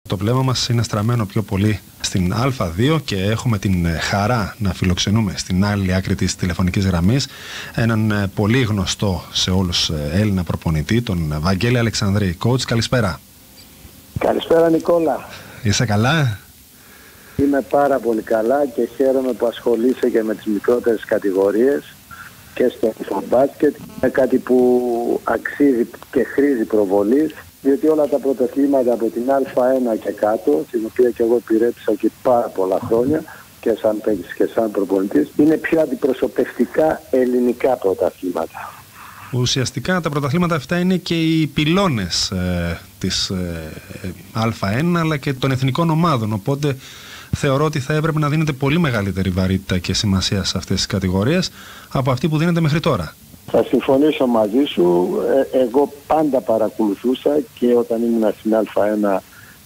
Το βλέμμα μας είναι στραμμένο πιο πολύ στην Α2 και έχουμε την χαρά να φιλοξενούμε στην άλλη άκρη της τηλεφωνικής γραμμής έναν πολύ γνωστό σε όλους Έλληνα προπονητή, τον Βαγγέλη Αλεξανδρή. Coach, καλησπέρα. Καλησπέρα Νικόλα. Είσαι καλά? Είμαι πάρα πολύ καλά και χαίρομαι που ασχολείσαι και με τις μικρότερες κατηγορίες και στο μπάσκετ. Είναι κάτι που αξίζει και χρήζει προβολής, διότι όλα τα πρωταθλήματα από την Α1 και κάτω, την οποία και εγώ υπηρέτησα και πάρα πολλά χρόνια και σαν παίκτης και σαν προπονητής, είναι πιο αντιπροσωπευτικά ελληνικά πρωταθλήματα. Ουσιαστικά τα πρωταθλήματα αυτά είναι και οι πυλώνες της Α1 αλλά και των εθνικών ομάδων, οπότε θεωρώ ότι θα έπρεπε να δίνεται πολύ μεγαλύτερη βαρύτητα και σημασία σε αυτές τις κατηγορίες από αυτή που δίνεται μέχρι τώρα. Θα συμφωνήσω μαζί σου. Εγώ πάντα παρακολουθούσα και όταν ήμουν στην Α1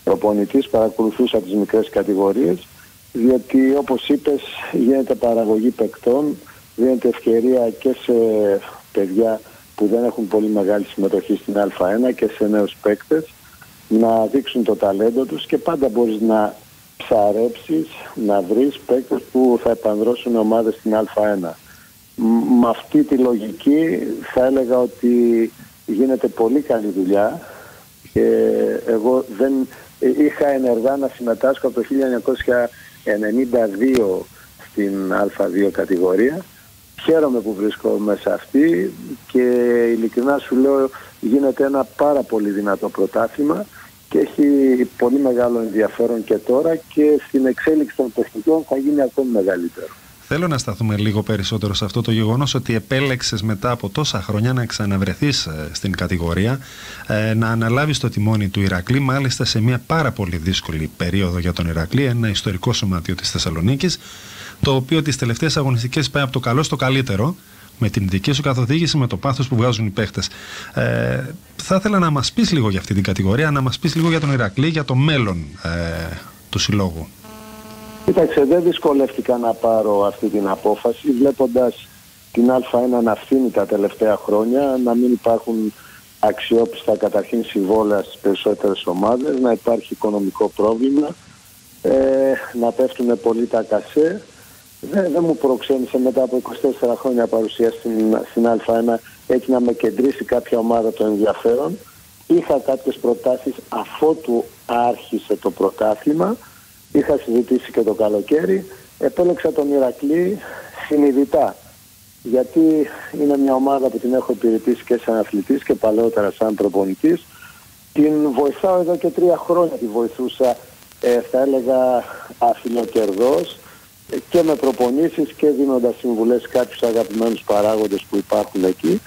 προπονητής παρακολουθούσα τις μικρές κατηγορίες, διότι όπως είπες γίνεται παραγωγή παικτών, δίνεται ευκαιρία και σε παιδιά που δεν έχουν πολύ μεγάλη συμμετοχή στην Α1 και σε νέους παίκτες να δείξουν το ταλέντο τους και πάντα μπορείς να ψαρέψεις, να βρεις παίκτες που θα επανδρώσουν ομάδες στην Α1. Με αυτή τη λογική θα έλεγα ότι γίνεται πολύ καλή δουλειά και εγώ δεν είχα ενεργά να συμμετάσχω από το 1992 στην Α2 κατηγορία. Χαίρομαι που βρίσκομαι σε αυτή και ειλικρινά σου λέω γίνεται ένα πάρα πολύ δυνατό πρωτάθλημα και έχει πολύ μεγάλο ενδιαφέρον και τώρα και στην εξέλιξη των τεχνικών θα γίνει ακόμη μεγαλύτερο. Θέλω να σταθούμε λίγο περισσότερο σε αυτό το γεγονός ότι επέλεξες μετά από τόσα χρόνια να ξαναβρεθείς στην κατηγορία, να αναλάβεις το τιμόνι του Ηρακλή, μάλιστα σε μια πάρα πολύ δύσκολη περίοδο για τον Ηρακλή, ένα ιστορικό σωματείο της Θεσσαλονίκης, το οποίο τις τελευταίες αγωνιστικές πάει από το καλό στο καλύτερο, με την δική σου καθοδήγηση, με το πάθος που βγάζουν οι παίχτες. Θα ήθελα να μας πεις λίγο για αυτή την κατηγορία, να μας πεις λίγο για τον Ηρακλή, για το μέλλον του συλλόγου. Κοίταξε, δεν δυσκολεύτηκα να πάρω αυτή την απόφαση, βλέποντας την Α1 να φθήνει τα τελευταία χρόνια, να μην υπάρχουν αξιόπιστα καταρχήν συμβόλαια στις περισσότερες ομάδες, να υπάρχει οικονομικό πρόβλημα, να πέφτουν πολύ τα κασέ. Δεν μου προξένησε μετά από 24 χρόνια παρουσία στην Α1 έτσι να με κεντρήσει κάποια ομάδα το ενδιαφέρον. Είχα κάποιες προτάσεις αφότου άρχισε το πρωτάθλημα. Είχα συζητήσει και το καλοκαίρι. Επέλεξα τον Ηρακλή συνειδητά. Γιατί είναι μια ομάδα που την έχω υπηρετήσει και σαν αθλητής και παλαιότερα σαν προπονητής. Την βοηθάω εδώ και 3 χρόνια. Τη βοηθούσα, θα έλεγα, αφιλοκερδός και με προπονήσεις και δίνοντας συμβουλές κάποιους αγαπημένους παράγοντες που υπάρχουν εκεί.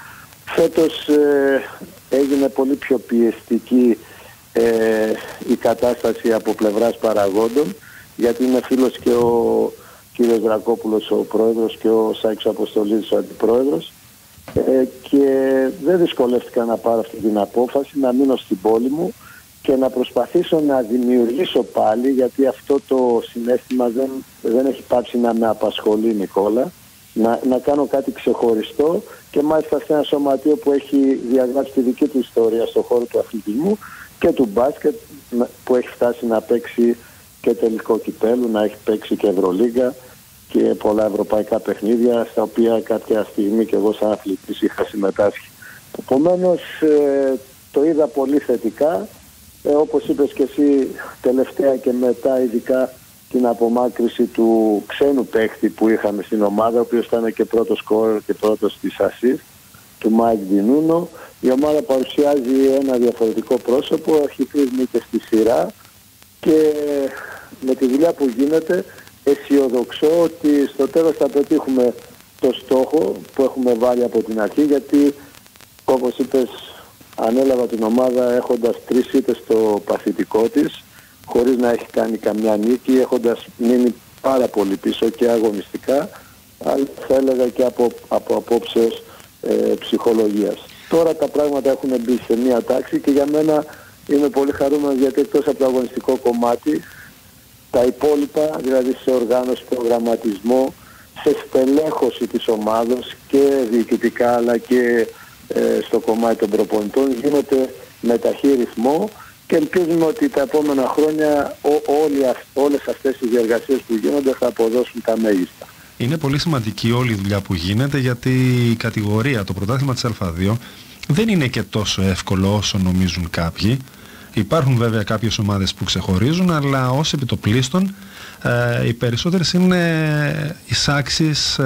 Φέτος έγινε πολύ πιο πιεστική η κατάσταση από πλευράς παραγόντων, γιατί είναι φίλος και ο κύριος Δρακόπουλος ο πρόεδρος και ο Σάκης Αποστολίδης ο αντιπρόεδρος και δεν δυσκολεύτηκα να πάρω αυτή την απόφαση, να μείνω στην πόλη μου και να προσπαθήσω να δημιουργήσω πάλι, γιατί αυτό το συναίσθημα δεν έχει πάψει να με απασχολεί, Νικόλα, να κάνω κάτι ξεχωριστό και μάλιστα σε ένα σωματείο που έχει διαγράψει τη δική του ιστορία στον χώρο του αθλητισμού και του μπάσκετ, που έχει φτάσει να παίξει και τελικό κυπέλλου, να έχει παίξει και Ευρωλίγκα και πολλά ευρωπαϊκά παιχνίδια, στα οποία κάποια στιγμή και εγώ σαν αθλητής είχα συμμετάσχει. Επομένως το είδα πολύ θετικά. Όπως είπες και εσύ, τελευταία και μετά ειδικά την απομάκρυση του ξένου παίχτη που είχαμε στην ομάδα, ο οποίος ήταν και πρώτος σκόρερ και πρώτος της assist, του Μάικ Ντινούνο. Η ομάδα παρουσιάζει ένα διαφορετικό πρόσωπο, έχει 3 νίκες στη σειρά και με τη δουλειά που γίνεται αισιοδοξώ ότι στο τέλος θα πετύχουμε το στόχο που έχουμε βάλει από την αρχή, γιατί όπως είπες ανέλαβα την ομάδα έχοντας 3 ήττες στο παθητικό της, χωρίς να έχει κάνει καμιά νίκη, έχοντας μείνει πάρα πολύ πίσω και αγωνιστικά, αλλά θα έλεγα και από απόψεως ψυχολογίας. Τώρα τα πράγματα έχουν μπει σε μία τάξη και για μένα είμαι πολύ χαρούμενος, γιατί εκτός από το αγωνιστικό κομμάτι, τα υπόλοιπα, δηλαδή σε οργάνωση, προγραμματισμό, σε στελέχωση της ομάδος και διοικητικά αλλά και στο κομμάτι των προπονητών, γίνεται με ταχύ ρυθμό και ελπίζουμε ότι τα επόμενα χρόνια όλες αυτές οι διεργασίες που γίνονται θα αποδώσουν τα μέγιστα. Είναι πολύ σημαντική όλη η δουλειά που γίνεται, γιατί η κατηγορία, το πρωτάθλημα της Α2 δεν είναι και τόσο εύκολο όσο νομίζουν κάποιοι. Υπάρχουν βέβαια κάποιες ομάδες που ξεχωρίζουν, αλλά ως επιτοπλίστων οι περισσότερες είναι εισάξεις,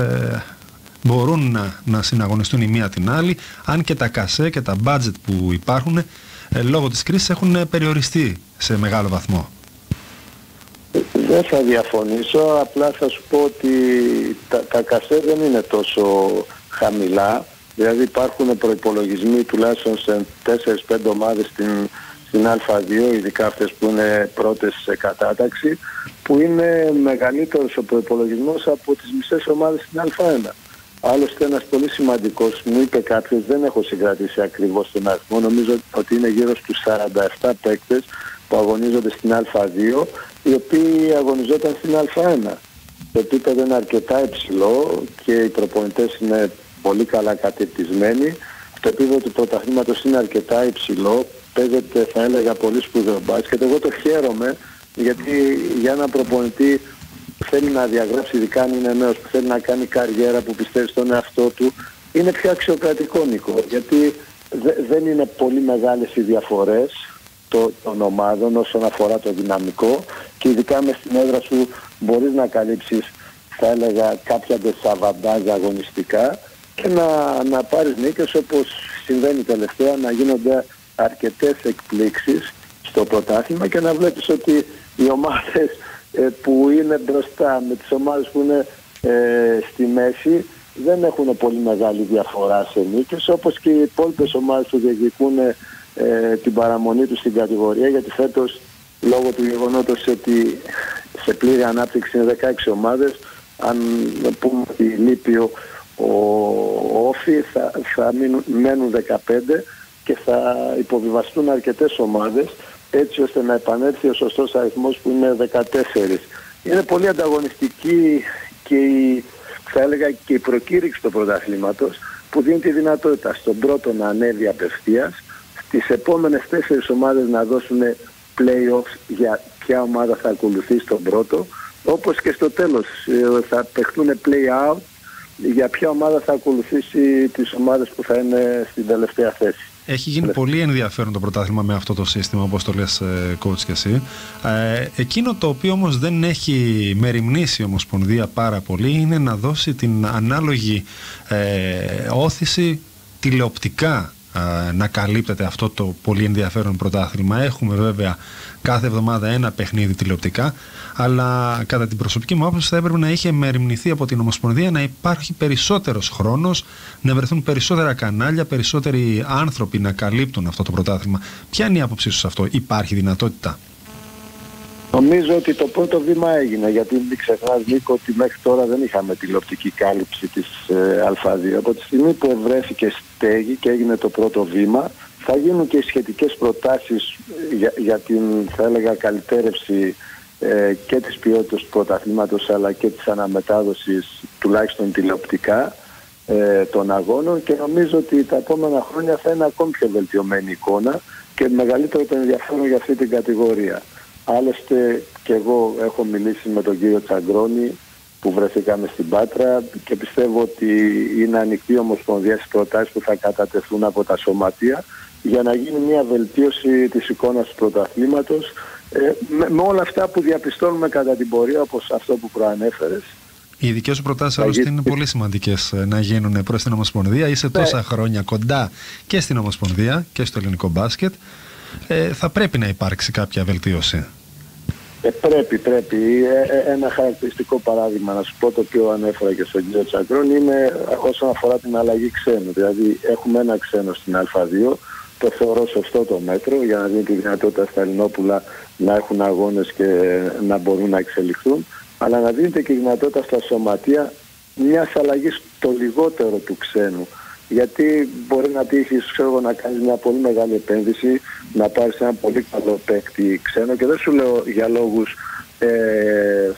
μπορούν να συναγωνιστούν η μία την άλλη, αν και τα κασέ και τα budget που υπάρχουν λόγω της κρίσης έχουν περιοριστεί σε μεγάλο βαθμό. Δεν θα διαφωνήσω, απλά θα σου πω ότι τα κασέ δεν είναι τόσο χαμηλά. Δηλαδή υπάρχουν προϋπολογισμοί τουλάχιστον σε 4-5 ομάδες στην Α2, ειδικά αυτές που είναι πρώτες σε κατάταξη, που είναι μεγαλύτερος ο προϋπολογισμός από τις μισές ομάδες στην Α1. Άλλωστε ένας πολύ σημαντικός, μου είπε κάποιος, δεν έχω συγκρατήσει ακριβώς τον αριθμό, νομίζω ότι είναι γύρω στους 47 παίκτες που αγωνίζονται στην Α2, οι οποίοι αγωνιζόταν στην Α1. Το επίπεδο είναι αρκετά υψηλό και οι προπονητές είναι πολύ καλά κατηρτισμένοι. Το επίπεδο του πρωταθλήματος είναι αρκετά υψηλό. Παίζεται, θα έλεγα, πολύ σπουδαίο μπάσκετ. Εγώ το χαίρομαι, γιατί για έναν προπονητή που θέλει να διαγράψει, ειδικά αν είναι νέος, που θέλει να κάνει καριέρα, που πιστεύει στον εαυτό του, είναι πιο αξιοκρατικό, Νίκο. Γιατί δεν είναι πολύ μεγάλες οι διαφορές των ομάδων όσον αφορά το δυναμικό, και ειδικά μες στην έδρα σου μπορείς να καλύψεις, θα έλεγα, κάποια ντεσαβαντάζ αγωνιστικά και να πάρεις νίκες, όπως συμβαίνει τελευταία, να γίνονται αρκετές εκπλήξεις στο πρωτάθλημα και να βλέπεις ότι οι ομάδες που είναι μπροστά με τις ομάδες που είναι στη μέση δεν έχουν πολύ μεγάλη διαφορά σε νίκες, όπως και οι υπόλοιπες ομάδες που διεκδικούν την παραμονή τους στην κατηγορία, γιατί φέτος, λόγω του γεγονότος ότι σε πλήρη ανάπτυξη είναι 16 ομάδες, αν πούμε ότι λείπει ο Όφη, θα μένουν 15 και θα υποβιβαστούν αρκετές ομάδες, έτσι ώστε να επανέλθει ο σωστός αριθμός που είναι 14. Είναι πολύ ανταγωνιστική και θα έλεγα και η προκήρυξη του πρωταθλήματος, που δίνει τη δυνατότητα στον πρώτο να ανέβει απευθείας, στις επόμενες 4 ομάδες να δώσουν play-offs για ποια ομάδα θα ακολουθεί στον πρώτο, όπως και στο τέλος θα παιχτούν play-out για ποια ομάδα θα ακολουθήσει τις ομάδες που θα είναι στην τελευταία θέση. Έχει γίνει πολύ ενδιαφέρον το πρωτάθλημα με αυτό το σύστημα, όπως το λες, coach, και εσύ. Εκείνο το οποίο όμως δεν έχει μεριμνήσει η Ομοσπονδία πάρα πολύ είναι να δώσει την ανάλογη όθηση τηλεοπτικά, να καλύπτεται αυτό το πολύ ενδιαφέρον πρωτάθλημα. Έχουμε βέβαια κάθε εβδομάδα ένα παιχνίδι τηλεοπτικά, αλλά κατά την προσωπική μου άποψη θα έπρεπε να είχε μεριμνηθεί από την Ομοσπονδία να υπάρχει περισσότερος χρόνος, να βρεθούν περισσότερα κανάλια, περισσότεροι άνθρωποι να καλύπτουν αυτό το πρωτάθλημα. Ποια είναι η άποψή σου σε αυτό? Υπάρχει δυνατότητα? Νομίζω ότι το πρώτο βήμα έγινε, γιατί μην ξεχνάς, Νίκο, ότι μέχρι τώρα δεν είχαμε τηλεοπτική κάλυψη της Α2. Από τη στιγμή που ευρέθηκε στέγη και έγινε το πρώτο βήμα, θα γίνουν και σχετικές προτάσεις για την, θα έλεγα, καλυτέρευση και της ποιότητας του πρωταθλήματος, αλλά και της αναμετάδοσης, τουλάχιστον τηλεοπτικά, των αγώνων, και νομίζω ότι τα επόμενα χρόνια θα είναι ακόμη πιο βελτιωμένη εικόνα και μεγαλύτερο το ενδιαφέρον για αυτή την κατηγορία. Άλλωστε και εγώ έχω μιλήσει με τον κύριο Τσαγκρόνη, που βρεθήκαμε στην Πάτρα, και πιστεύω ότι είναι ανοιχτή η Ομοσπονδία στις προτάσεις που θα κατατεθούν από τα σωματεία για να γίνει μια βελτίωση της εικόνας του πρωταθλήματος, με όλα αυτά που διαπιστώνουμε κατά την πορεία, όπως αυτό που προανέφερες. Οι δικές σου προτάσεις άλλωστε είναι πολύ σημαντικές να γίνουν προς την Ομοσπονδία. Είσαι τόσα χρόνια κοντά και στην Ομοσπονδία και στο ελληνικό μπάσκετ. Θα πρέπει να υπάρξει κάποια βελτίωση. Πρέπει. Ένα χαρακτηριστικό παράδειγμα, να σου πω, το οποίο ανέφερα και στον κύριο Τσαγκρόν, είναι όσον αφορά την αλλαγή ξένου. Δηλαδή έχουμε ένα ξένο στην Α2, το θεωρώ σωστό το μέτρο, για να δίνει τη δυνατότητα στα Ελληνόπουλα να έχουν αγώνες και να μπορούν να εξελιχθούν, αλλά να δίνεται και η δυνατότητα στα σωματεία μιας αλλαγής το λιγότερο του ξένου. Γιατί μπορεί να τύχεις, να κάνεις μια πολύ μεγάλη επένδυση, να πάρεις ένα πολύ καλό παίκτη ξένο, και δεν σου λέω για λόγους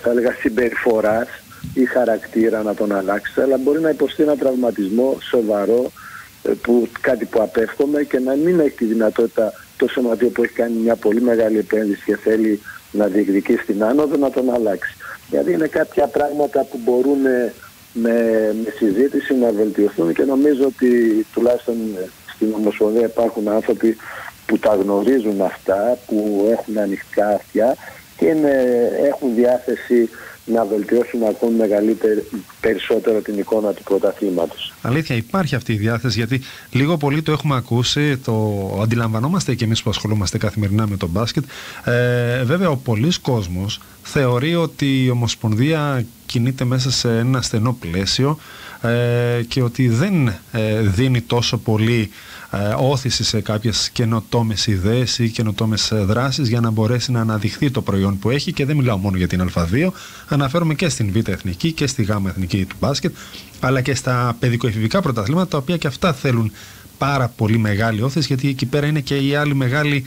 θα έλεγα συμπεριφοράς ή χαρακτήρα να τον αλλάξεις, αλλά μπορεί να υποστεί ένα τραυματισμό σοβαρό, κάτι που απέφχομαι, και να μην έχει τη δυνατότητα το σωματείο που έχει κάνει μια πολύ μεγάλη επένδυση και θέλει να διεκδικήσει την άνοδο να τον αλλάξει. Δηλαδή είναι κάποια πράγματα που μπορούν με συζήτηση να βελτιωθούν και νομίζω ότι τουλάχιστον στην Ομοσπονδία υπάρχουν άνθρωποι που τα γνωρίζουν αυτά, που έχουν ανοιχτά αυτιά και έχουν διάθεση να βελτιώσουν ακόμη περισσότερο την εικόνα του πρωταθλήματος. Αλήθεια, υπάρχει αυτή η διάθεση, γιατί λίγο πολύ το έχουμε ακούσει, το αντιλαμβανόμαστε και εμείς που ασχολούμαστε καθημερινά με το μπάσκετ. Βέβαια, ο πολλής κόσμος θεωρεί ότι η Ομοσπονδία κινείται μέσα σε ένα στενό πλαίσιο και ότι δεν δίνει τόσο πολύ όθηση σε κάποιες καινοτόμες ιδέες ή καινοτόμες δράσεις για να μπορέσει να αναδειχθεί το προϊόν που έχει, και δεν μιλάω μόνο για την Α2, αναφέρομαι και στην Β' Εθνική και στη Γ' Εθνική του μπάσκετ, αλλά και στα παιδικοεφηβικά πρωταθλήματα, τα οποία και αυτά θέλουν πάρα πολύ μεγάλη όθηση, γιατί εκεί πέρα είναι και η άλλη μεγάλη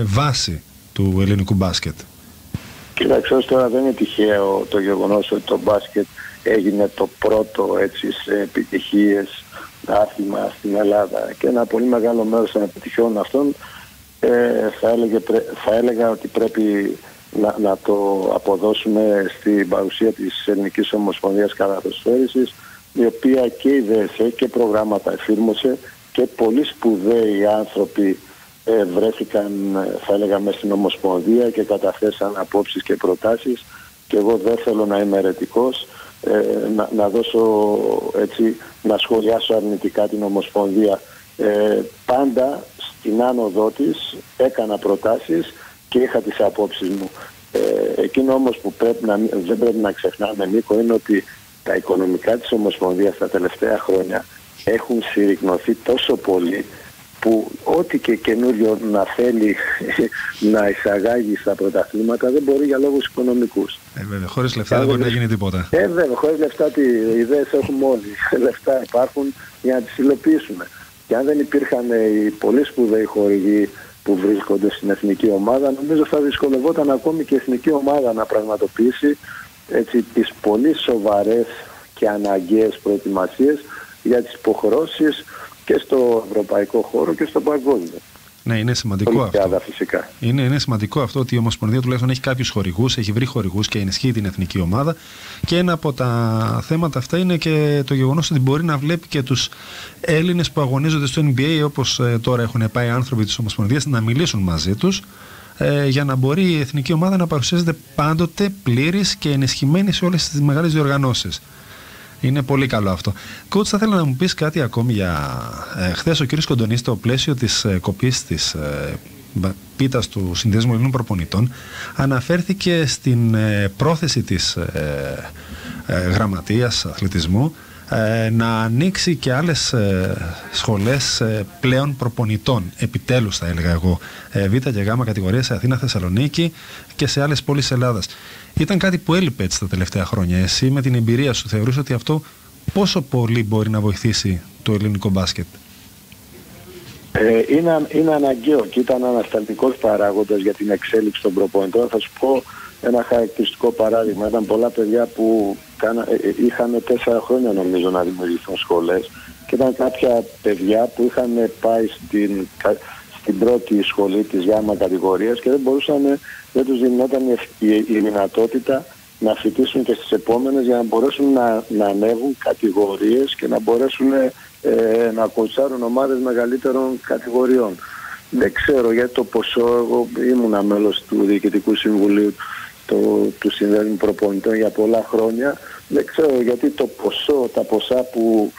βάση του ελληνικού μπάσκετ. Κοίταξε, τώρα δεν είναι τυχαίο το γεγονός ότι το μπάσκετ έγινε το πρώτο σε επιτυχίες άθλημα στην Ελλάδα, και ένα πολύ μεγάλο μέρος των επιτυχιών αυτών θα έλεγα ότι πρέπει να το αποδώσουμε στην παρουσία της Ελληνικής Ομοσπονδίας Καλαθοσφαίρισης, η οποία και ιδέησε και προγράμματα εφήρμοσε και πολύ σπουδαίοι άνθρωποι βρέθηκαν, θα έλεγα, μέσα στην Ομοσπονδία και καταθέσαν απόψεις και προτάσεις, και εγώ δεν θέλω να είμαι αιρετικός, να σχολιάσω αρνητικά την Ομοσπονδία. Πάντα στην άνοδό της έκανα προτάσεις και είχα τις απόψεις μου. Εκείνο όμως που δεν πρέπει να ξεχνάμε, Νίκο, είναι ότι τα οικονομικά της Ομοσπονδίας τα τελευταία χρόνια έχουν συρρικνωθεί τόσο πολύ, που ό,τι και καινούριο να θέλει να εισαγάγει στα πρωταθλήματα δεν μπορεί για λόγους οικονομικούς. Βέβαια, χωρίς λεφτά δεν μπορεί να γίνει τίποτα. Βέβαια, χωρίς λεφτά οι ιδέες έχουμε όλοι. Λεφτά υπάρχουν για να τις υλοποιήσουμε. Και αν δεν υπήρχαν οι πολύ σπουδαίοι χορηγοί που βρίσκονται στην εθνική ομάδα, νομίζω θα δυσκολευόταν ακόμη και η εθνική ομάδα να πραγματοποιήσει τις πολύ σοβαρές και αναγκαίες προετοιμασίες για τις υποχρεώσεις και στο ευρωπαϊκό χώρο και στο παγκόσμιο. Ναι, είναι σημαντικό αυτό. Φυσικά. Είναι σημαντικό αυτό ότι η Ομοσπονδία τουλάχιστον έχει κάποιους χορηγούς, έχει βρει χορηγούς και ενισχύει την εθνική ομάδα. Και ένα από τα θέματα αυτά είναι και το γεγονός ότι μπορεί να βλέπει και τους Έλληνες που αγωνίζονται στο NBA, όπως τώρα έχουν πάει άνθρωποι της Ομοσπονδίας, να μιλήσουν μαζί τους, για να μπορεί η εθνική ομάδα να παρουσιάζεται πάντοτε πλήρης και ενισχυμένη σε όλες τις μεγάλες διοργανώσεις. Είναι πολύ καλό αυτό. Coach, θα ήθελα να μου πεις κάτι ακόμη για χθες ο κ. Κοντονής, στο πλαίσιο της κοπής της πίτας του Συνδέσμου Ελλήνων Προπονητών, αναφέρθηκε στην πρόθεση της Γραμματείας Αθλητισμού να ανοίξει και άλλες σχολές πλέον προπονητών, επιτέλους θα έλεγα εγώ, Β και Γ κατηγορία σε Αθήνα, Θεσσαλονίκη και σε άλλες πόλεις Ελλάδας. Ήταν κάτι που έλειπε έτσι τα τελευταία χρόνια. Εσύ με την εμπειρία σου θεωρείς ότι αυτό πόσο πολύ μπορεί να βοηθήσει το ελληνικό μπάσκετ? Είναι αναγκαίο και ήταν ανασταλτικός παράγοντας για την εξέλιξη των προπονητών. Θα σου πω ένα χαρακτηριστικό παράδειγμα. Ήταν πολλά παιδιά που είχαν 4 χρόνια νομίζω να δημιουργηθούν σχολές, και ήταν κάποια παιδιά που είχαν πάει στην πρώτη σχολή της Γ κατηγορίας και δεν τους δινόταν η δυνατότητα να φοιτήσουν και στις επόμενες για να μπορέσουν να ανέβουν κατηγορίες και να μπορέσουν να κοουτσάρουν ομάδες μεγαλύτερων κατηγοριών. Δεν ξέρω γιατί το ποσό, εγώ ήμουνα μέλος του Διοικητικού Συμβουλίου του Συνδέσμου Προπονητών για πολλά χρόνια, δεν ξέρω γιατί τα ποσά που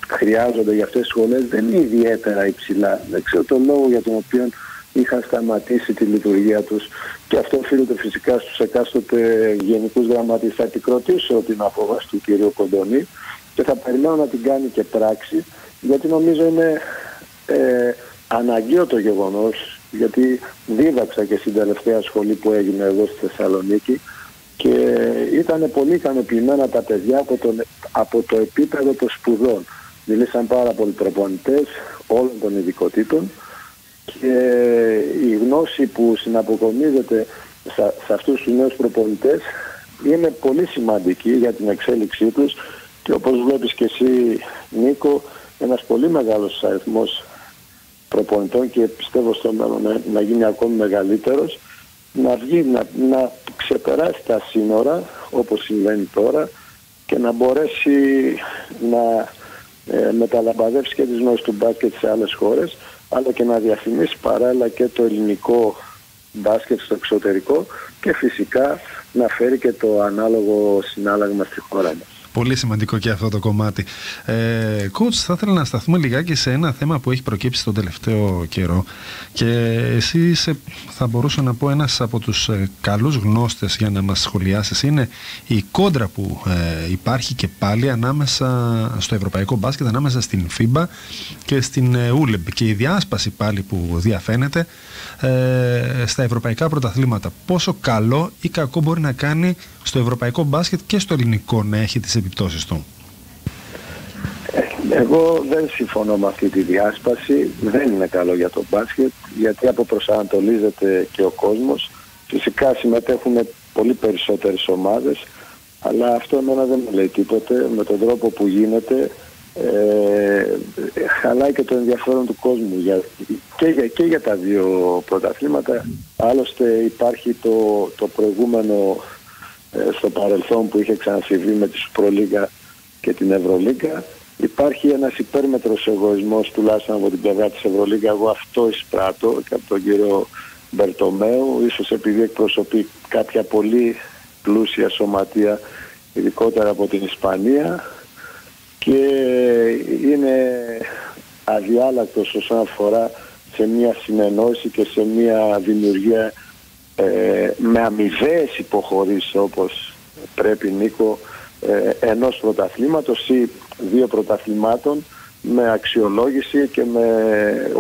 χρειάζονται για αυτές τις σχολές δεν είναι ιδιαίτερα υψηλά. Δεν ξέρω τον λόγο για τον οποίο είχαν σταματήσει τη λειτουργία τους, και αυτό οφείλεται φυσικά στους εκάστοτε γενικούς γραμματείς. Θα επικροτήσω την απόφαση του κ. Κοντονή και θα περιμένω να την κάνει και πράξη, γιατί νομίζω είναι αναγκαίο το γεγονός, γιατί δίδαξα και στην τελευταία σχολή που έγινε εδώ στη Θεσσαλονίκη και ήταν πολύ ικανοποιημένα τα παιδιά από το επίπεδο των σπουδών. Μιλήσαν πάρα πολλοί προπονητές όλων των ειδικοτήτων και η γνώση που συναποκομίζεται σε αυτούς τους νέους προπονητές είναι πολύ σημαντική για την εξέλιξή τους, και όπως βλέπεις και εσύ, Νίκο, ένας πολύ μεγάλος αριθμός προπονητών και πιστεύω στο μέλλον να γίνει ακόμη μεγαλύτερος, να βγει, να ξεπεράσει τα σύνορα όπως συμβαίνει τώρα και να μπορέσει να μεταλαμπαδεύσει και τις γνώσεις του μπάσκετ σε άλλες χώρες, αλλά και να διαφημίσει παράλληλα και το ελληνικό μπάσκετ στο εξωτερικό και φυσικά να φέρει και το ανάλογο συνάλλαγμα στη χώρα μας. Πολύ σημαντικό και αυτό το κομμάτι. Coach, θα ήθελα να σταθούμε λιγάκι σε ένα θέμα που έχει προκύψει τον τελευταίο καιρό και εσύ είσαι, θα μπορούσα να πω, ένας από τους καλούς γνώστες για να μας σχολιάσεις. Είναι η κόντρα που υπάρχει και πάλι ανάμεσα στο ευρωπαϊκό μπάσκετ, ανάμεσα στην FIBA και στην ULEB και η διάσπαση πάλι που διαφαίνεται στα ευρωπαϊκά πρωταθλήματα. Πόσο καλό ή κακό μπορεί να κάνει στο ευρωπαϊκό μπάσκετ και στο ελληνικό να έχει τις επιπτώσεις του? Εγώ δεν συμφωνώ με αυτή τη διάσπαση. Δεν είναι καλό για το μπάσκετ, γιατί αποπροσανατολίζεται και ο κόσμος. Φυσικά συμμετέχουν πολύ περισσότερες ομάδες, αλλά αυτό εμένα δεν μου λέει τίποτε. Με τον τρόπο που γίνεται χαλάει και το ενδιαφέρον του κόσμου και για τα δύο πρωταθλήματα. Άλλωστε υπάρχει το προηγούμενο στο παρελθόν που είχε ξανασυμβεί με τη Σουπρολίγκα και την Ευρωλίγκα. Υπάρχει ένας υπέρμετρος εγωισμός, τουλάχιστον από την πλευρά της Ευρωλίγκα. Εγώ αυτό εισπράττω και από τον κύριο Μπερτομέου, ίσως επειδή εκπροσωπεί κάποια πολύ πλούσια σωματεία, ειδικότερα από την Ισπανία, και είναι αδιάλακτος όσον αφορά σε μια συνεννόηση και σε μια δημιουργία με αμοιβαίες υποχωρήσεις, όπως πρέπει, Νίκο, ενός πρωταθλήματος ή δύο πρωταθλημάτων, με αξιολόγηση και με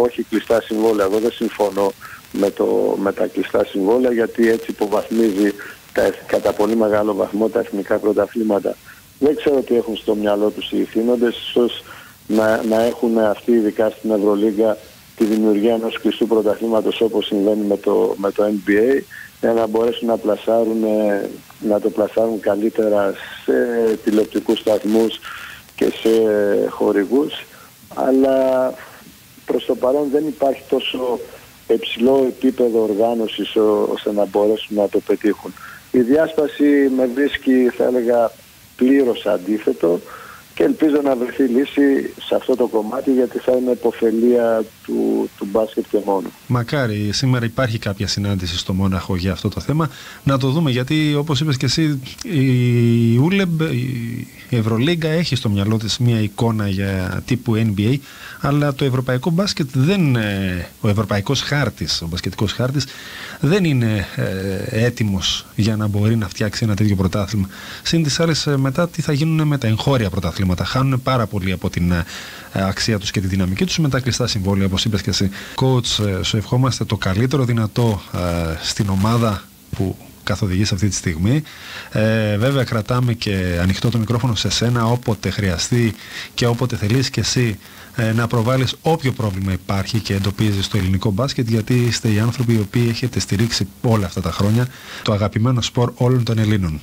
όχι κλειστά συμβόλαια. Εγώ δεν συμφωνώ με τα κλειστά συμβόλαια, γιατί έτσι υποβαθμίζει κατά πολύ μεγάλο βαθμό τα εθνικά πρωταθλήματα. Δεν ξέρω τι έχουν στο μυαλό τους οι ηθήνοντες, ίσως να έχουν αυτοί, ειδικά στην Ευρωλίγκα, τη δημιουργία ενός κλειστού πρωταθλήματος όπως συμβαίνει με το NBA, για να μπορέσουν να το πλασάρουν καλύτερα σε τηλεοπτικούς σταθμούς και σε χορηγούς, αλλά προς το παρόν δεν υπάρχει τόσο υψηλό επίπεδο οργάνωσης ώστε να μπορέσουν να το πετύχουν. Η διάσπαση με βρίσκει, θα έλεγα, πλήρως αντίθετο και ελπίζω να βρεθεί λύση σε αυτό το κομμάτι, γιατί θα είναι υποφελία του μπάσκετ και μόνο. Μακάρι. Σήμερα υπάρχει κάποια συνάντηση στο Μόναχο για αυτό το θέμα. Να το δούμε, γιατί όπως είπες και εσύ, η ULEB, η Ευρωλίγκα, έχει στο μυαλό της μια εικόνα για τύπου NBA, αλλά το ευρωπαϊκό μπάσκετ δεν, ο ευρωπαϊκός χάρτης, ο μπασκετικός χάρτης δεν είναι έτοιμος για να μπορεί να φτιάξει ένα τέτοιο πρωτάθλημα. Συν τις άλλες, μετά τι θα γίνουν με τα εγχώρια πρωταθλήματα. Χάνουν πάρα πολύ από την αξία τους και τη δυναμική τους με τα κλειστά συμβόλαια, όπως είπες και εσύ. Coach, σου ευχόμαστε το καλύτερο δυνατό στην ομάδα που καθοδηγείς αυτή τη στιγμή. Βέβαια κρατάμε και ανοιχτό το μικρόφωνο σε σένα όποτε χρειαστεί και όποτε θελείς και εσύ να προβάλλεις όποιο πρόβλημα υπάρχει και εντοπίζεις στο ελληνικό μπάσκετ, γιατί είστε οι άνθρωποι οι οποίοι έχετε στηρίξει όλα αυτά τα χρόνια το αγαπημένο σπορ όλων των Ελλήνων.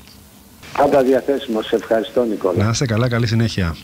Πάντα διαθέσιμο. Σε ευχαριστώ, Νικόλα. Να είστε καλά, καλή συνέχεια.